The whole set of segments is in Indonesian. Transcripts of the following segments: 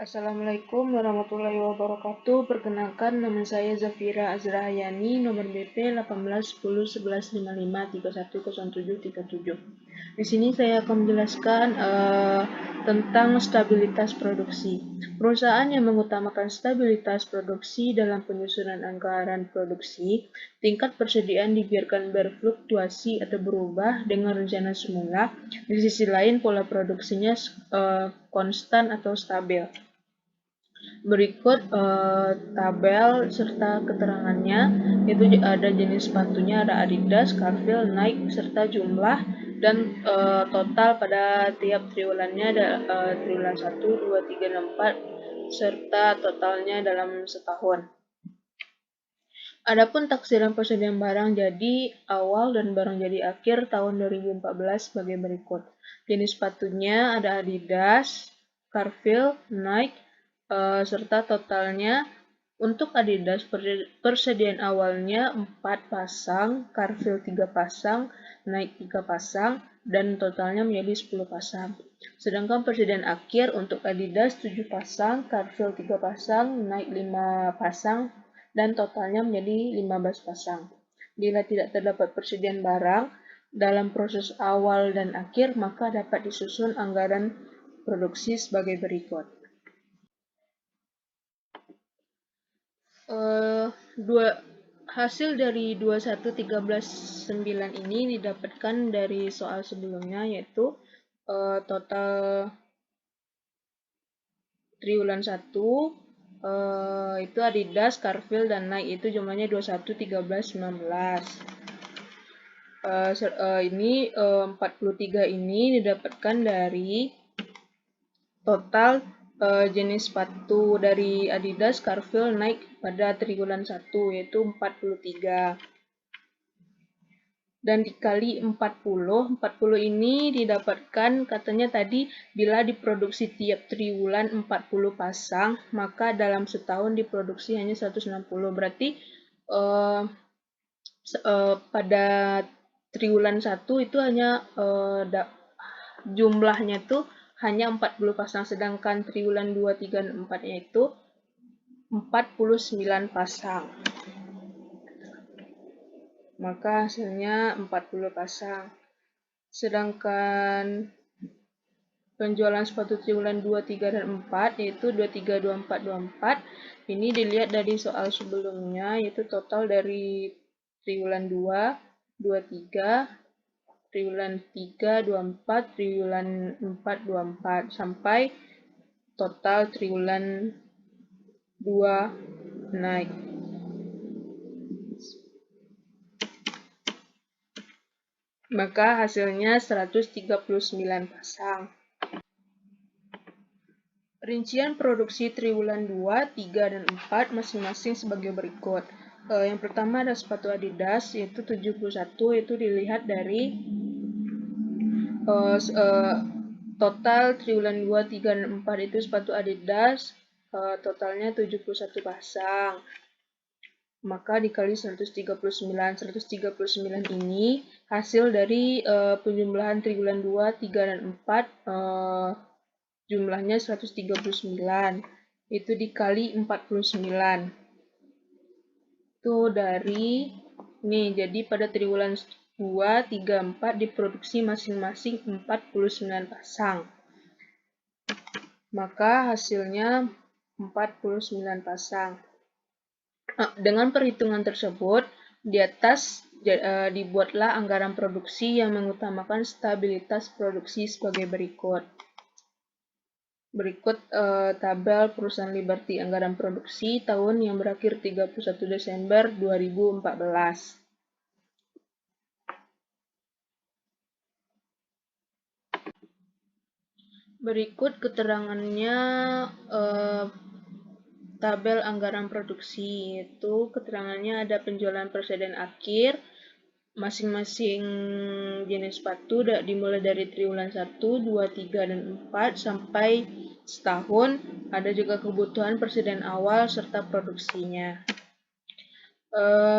Assalamualaikum warahmatullahi wabarakatuh. Perkenalkan, nama saya Zafira Azrahayani, nomor BP 18101155310737. Di sini saya akan menjelaskan tentang stabilitas produksi. Perusahaan yang mengutamakan stabilitas produksi dalam penyusunan anggaran produksi, tingkat persediaan dibiarkan berfluktuasi atau berubah dengan rencana semula. Di sisi lain, pola produksinya konstan atau stabil. Berikut tabel serta keterangannya, itu ada jenis sepatunya, ada Adidas, Carvel, Nike, serta jumlah dan total pada tiap triwulannya, ada triwulan 1, 2, 3, dan 4, serta totalnya dalam setahun. Adapun taksiran persediaan barang jadi awal dan barang jadi akhir tahun 2014 sebagai berikut. Jenis sepatunya ada Adidas, Carvel, Nike, serta totalnya. Untuk Adidas persediaan awalnya 4 pasang, Carvel 3 pasang, Nike 3 pasang, dan totalnya menjadi 10 pasang. Sedangkan persediaan akhir untuk Adidas 7 pasang, Carvel 3 pasang, Nike 5 pasang, dan totalnya menjadi 15 pasang. Bila tidak terdapat persediaan barang dalam proses awal dan akhir, maka dapat disusun anggaran produksi sebagai berikut. Hasil dari 21.13.9 ini didapatkan dari soal sebelumnya, yaitu total triwulan 1 itu Adidas, Carvel, dan Nike itu jumlahnya 21, 13, 19. Ini 43 ini didapatkan dari total jenis sepatu dari Adidas, Carvel, Nike pada triwulan 1, yaitu 43. Dan dikali 40 ini didapatkan, katanya tadi, bila diproduksi tiap triwulan 40 pasang, maka dalam setahun diproduksi hanya 160. Berarti pada triwulan 1 itu hanya jumlahnya itu hanya 40 pasang, sedangkan triwulan 2, 3, dan 4-nya itu 49 pasang. Maka hasilnya 40 pasang. Sedangkan penjualan sepatu triwulan 2, 3, dan 4, yaitu 23, 24, 24, ini dilihat dari soal sebelumnya, yaitu total dari triwulan 2, 23, triwulan 3, 24, triwulan 4, 24, sampai total triwulan 2 naik. Maka hasilnya 139 pasang. Rincian produksi triwulan 2, 3, dan 4 masing-masing sebagai berikut. Yang pertama ada sepatu Adidas, yaitu 71, itu dilihat dari total triwulan 2, 3, dan 4 itu sepatu Adidas, totalnya 71 pasang. Maka dikali 139. 139 ini hasil dari penjumlahan triwulan 2, 3, dan 4, jumlahnya 139. Itu dikali 49. Itu dari nih, jadi pada triwulan 2, 3, 4 diproduksi masing-masing 49 pasang. Maka hasilnya 49 pasang. Dengan perhitungan tersebut, di atas dibuatlah anggaran produksi yang mengutamakan stabilitas produksi sebagai berikut. Berikut tabel perusahaan Liberty anggaran produksi tahun yang berakhir 31 Desember 2014. Berikut keterangannya tabel anggaran produksi, yaitu keterangannya ada penjualan persediaan akhir, masing-masing jenis sepatu dimulai dari triwulan 1, 2, 3, dan 4 sampai setahun. Ada juga kebutuhan persediaan awal serta produksinya.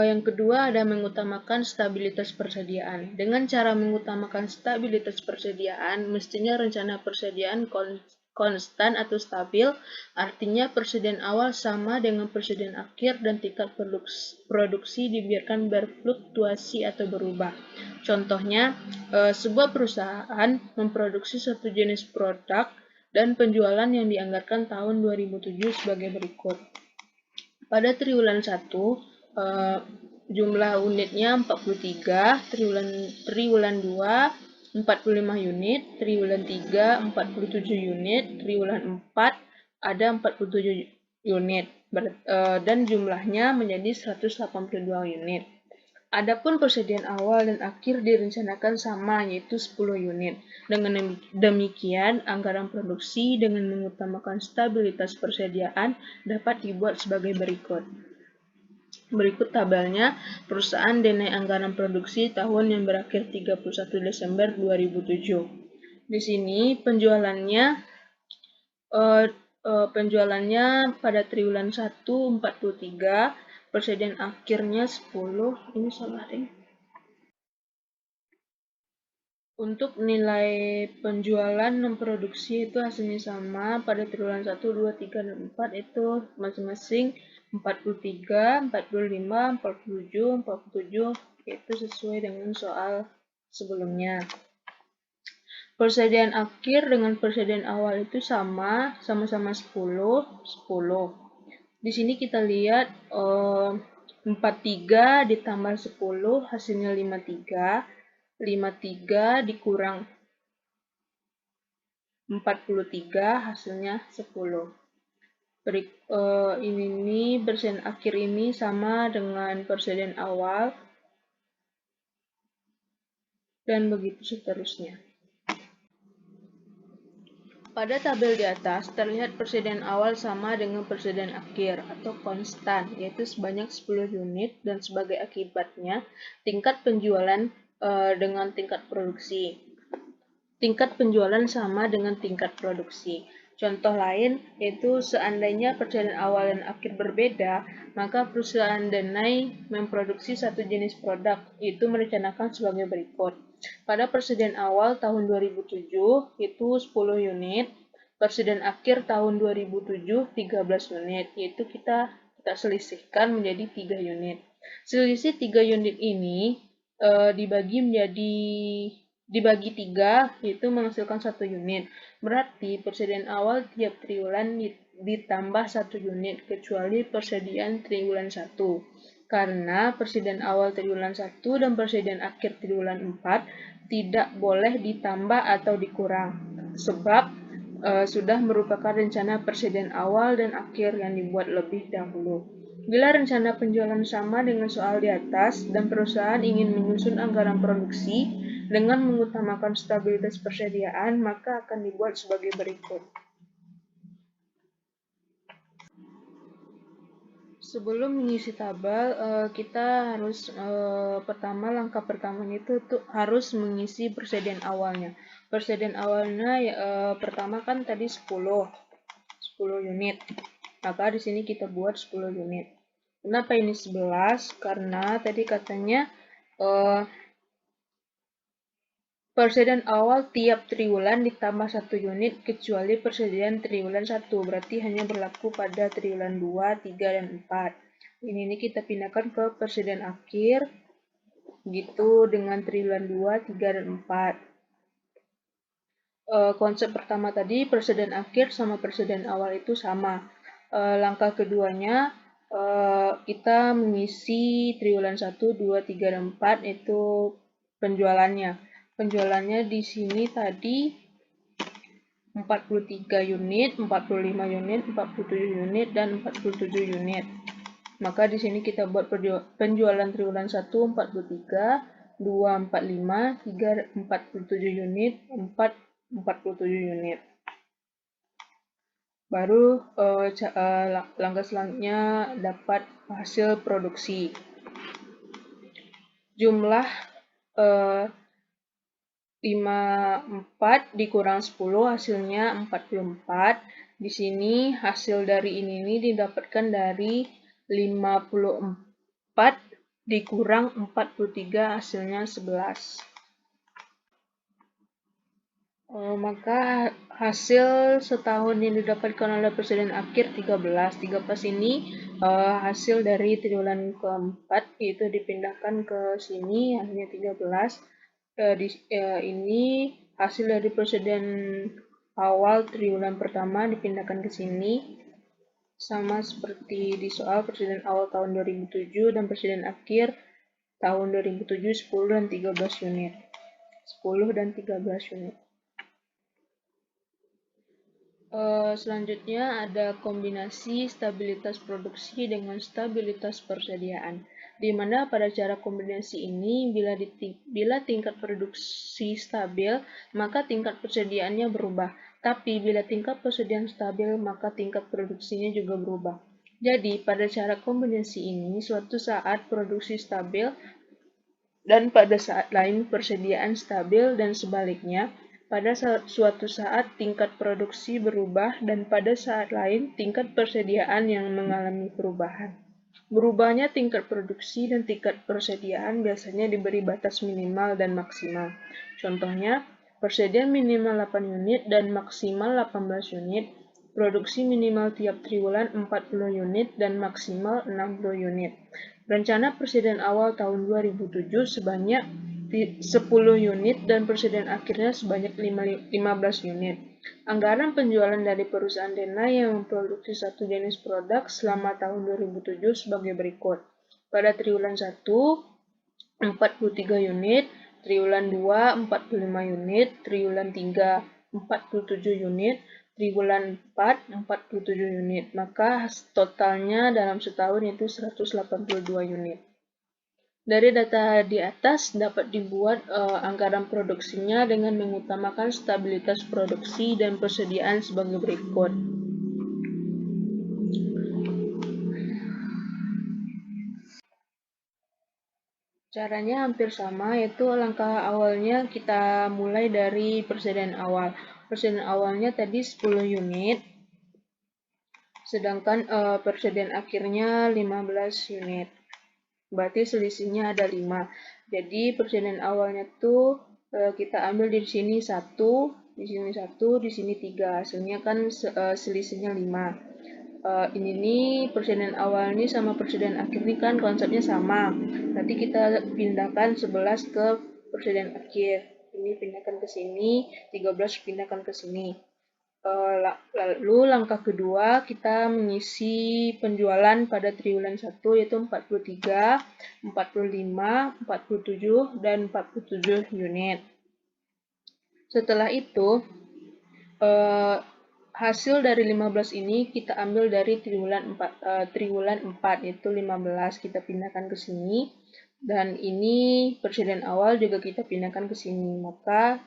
Yang kedua ada mengutamakan stabilitas persediaan. Dengan cara mengutamakan stabilitas persediaan, mestinya rencana persediaan Konstan atau stabil artinya presiden awal sama dengan presiden akhir dan tingkat produksi dibiarkan berfluktuasi atau berubah. Contohnya, sebuah perusahaan memproduksi satu jenis produk dan penjualan yang dianggarkan tahun 2007 sebagai berikut. Pada triwulan 1, jumlah unitnya 43, triwulan 2 45 unit, triwulan 3 47 unit, triwulan 4 ada 47 unit dan jumlahnya menjadi 182 unit. Adapun persediaan awal dan akhir direncanakan sama, yaitu 10 unit. Dengan demikian, anggaran produksi dengan mengutamakan stabilitas persediaan dapat dibuat sebagai berikut. Berikut tabelnya, perusahaan denai anggaran produksi tahun yang berakhir 31 Desember 2007. Di sini penjualannya pada triwulan 1 43, persediaan akhirnya 10. Ini salah deh. Untuk nilai penjualan dan produksi itu hasilnya sama pada triwulan 1, 2, 3, dan 4 itu masing-masing 43, 45, 47, 47, itu sesuai dengan soal sebelumnya. Persediaan akhir dengan persediaan awal itu sama-sama 10, 10. Di sini kita lihat 43 ditambah 10 hasilnya 53. 53 dikurang 43 hasilnya 10. Ini persediaan akhir ini sama dengan persediaan awal dan begitu seterusnya. Pada tabel di atas terlihat persediaan awal sama dengan persediaan akhir atau konstan, yaitu sebanyak 10 unit dan sebagai akibatnya tingkat penjualan dengan tingkat produksi. Tingkat penjualan sama dengan tingkat produksi. Contoh lain yaitu seandainya persediaan awal dan akhir berbeda, maka perusahaan denai memproduksi satu jenis produk, itu merencanakan sebagai berikut. Pada persediaan awal tahun 2007 itu 10 unit, persediaan akhir tahun 2007 13 unit, yaitu kita selisihkan menjadi 3 unit. Selisih 3 unit ini dibagi 3, yaitu menghasilkan 1 unit. Berarti persediaan awal tiap triwulan ditambah 1 unit, kecuali persediaan triwulan 1. Karena persediaan awal triwulan 1 dan persediaan akhir triwulan 4 tidak boleh ditambah atau dikurang, sebab sudah merupakan rencana persediaan awal dan akhir yang dibuat lebih dahulu. Bila rencana penjualan sama dengan soal di atas dan perusahaan ingin menyusun anggaran produksi dengan mengutamakan stabilitas persediaan, maka akan dibuat sebagai berikut. Sebelum mengisi tabel, kita harus langkah pertamanya itu harus mengisi persediaan awalnya. Persediaan awalnya pertama kan tadi 10 unit. Maka di sini kita buat 10 unit. Kenapa ini 11? Karena tadi katanya persediaan awal tiap triwulan ditambah 1 unit kecuali persediaan triwulan 1. Berarti hanya berlaku pada triwulan 2, 3, dan 4. Ini kita pindahkan ke persediaan akhir. Gitu dengan triwulan 2, 3, dan 4. Konsep pertama tadi persediaan akhir sama persediaan awal itu sama. Langkah keduanya kita mengisi triwulan 1, 2, 3, dan 4 itu penjualannya. Penjualannya di sini tadi 43 unit, 45 unit, 47 unit, dan 47 unit. Maka di sini kita buat penjualan triwulan 1 43, 2 45, 3 47 unit, 4 47 unit. Baru langkah selanjutnya dapat hasil produksi. Jumlah 54 dikurang 10 hasilnya 44. Di sini hasil dari ini didapatkan dari 54 dikurang 43 hasilnya 11. Maka hasil setahun yang didapatkan oleh presiden akhir 13 ini hasil dari triwulan keempat, yaitu dipindahkan ke sini hanya 13. Ini hasil dari presiden awal triwulan pertama dipindahkan ke sini, sama seperti di soal presiden awal tahun 2007 dan presiden akhir tahun 2007 10 dan 13 unit. 10 dan 13 unit. Selanjutnya ada kombinasi stabilitas produksi dengan stabilitas persediaan, di mana pada cara kombinasi ini bila tingkat produksi stabil, maka tingkat persediaannya berubah. Tapi bila tingkat persediaan stabil, maka tingkat produksinya juga berubah. Jadi, pada cara kombinasi ini, suatu saat produksi stabil dan pada saat lain persediaan stabil, dan sebaliknya. Pada suatu saat tingkat produksi berubah dan pada saat lain tingkat persediaan yang mengalami perubahan. Berubahnya tingkat produksi dan tingkat persediaan biasanya diberi batas minimal dan maksimal. Contohnya, persediaan minimal 8 unit dan maksimal 18 unit, produksi minimal tiap triwulan 40 unit dan maksimal 60 unit. Rencana presiden awal tahun 2007 sebanyak 10 unit dan presiden akhirnya sebanyak 15 unit. Anggaran penjualan dari perusahaan Dena yang memproduksi satu jenis produk selama tahun 2007 sebagai berikut. Pada triwulan 1, 43 unit, triwulan 2, 45 unit, triwulan 3, 47 unit, triwulan 4, 47 unit. Maka totalnya dalam setahun itu 182 unit. Dari data di atas dapat dibuat anggaran produksinya dengan mengutamakan stabilitas produksi dan persediaan sebagai berikut. Caranya hampir sama, yaitu langkah awalnya kita mulai dari persediaan awal. Persediaan awalnya tadi 10 unit, sedangkan persediaan akhirnya 15 unit. Berarti selisihnya ada 5. Jadi persediaan awalnya tuh kita ambil di sini 1, di sini 1, di sini 3. Hasilnya kan selisihnya 5. Ini nih persediaan awal nih sama persediaan akhir nih kan konsepnya sama. Nanti kita pindahkan 11 ke persediaan akhir. Ini pindahkan ke sini, 13 pindahkan ke sini. Lalu langkah kedua kita mengisi penjualan pada triwulan 1 yaitu 43, 45, 47, dan 47 unit. Setelah itu hasil dari 15 ini kita ambil dari triwulan 4 yaitu 15, kita pindahkan ke sini, dan ini persediaan awal juga kita pindahkan ke sini. Maka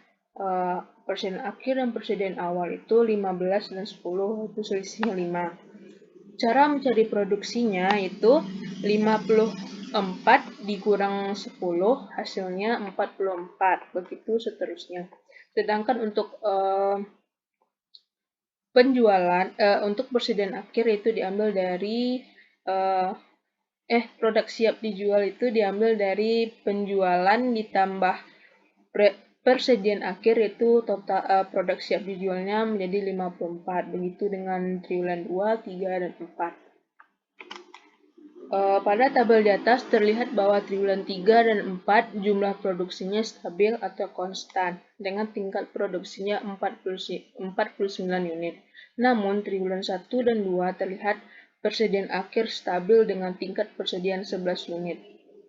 persediaan akhir dan persediaan awal itu 15 dan 10, itu selisihnya 5. Cara mencari produksinya itu 54 dikurang 10 hasilnya 44, begitu seterusnya. Sedangkan untuk penjualan untuk persediaan akhir itu diambil dari produk siap dijual itu diambil dari penjualan ditambah persediaan akhir, itu total produk siap dijualnya menjadi 54. Begitu dengan triwulan 2, 3, dan 4. Pada tabel di atas terlihat bahwa triwulan 3 dan 4 jumlah produksinya stabil atau konstan dengan tingkat produksinya 49 unit. Namun triwulan 1 dan 2 terlihat persediaan akhir stabil dengan tingkat persediaan 11 unit.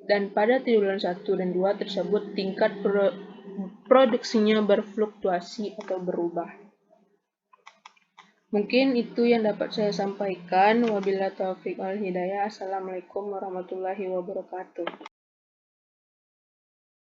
Dan pada triwulan 1 dan 2 tersebut tingkat produksinya berfluktuasi atau berubah. Mungkin itu yang dapat saya sampaikan. Wabillahi taufiq wal hidayah. Assalamualaikum warahmatullahi wabarakatuh.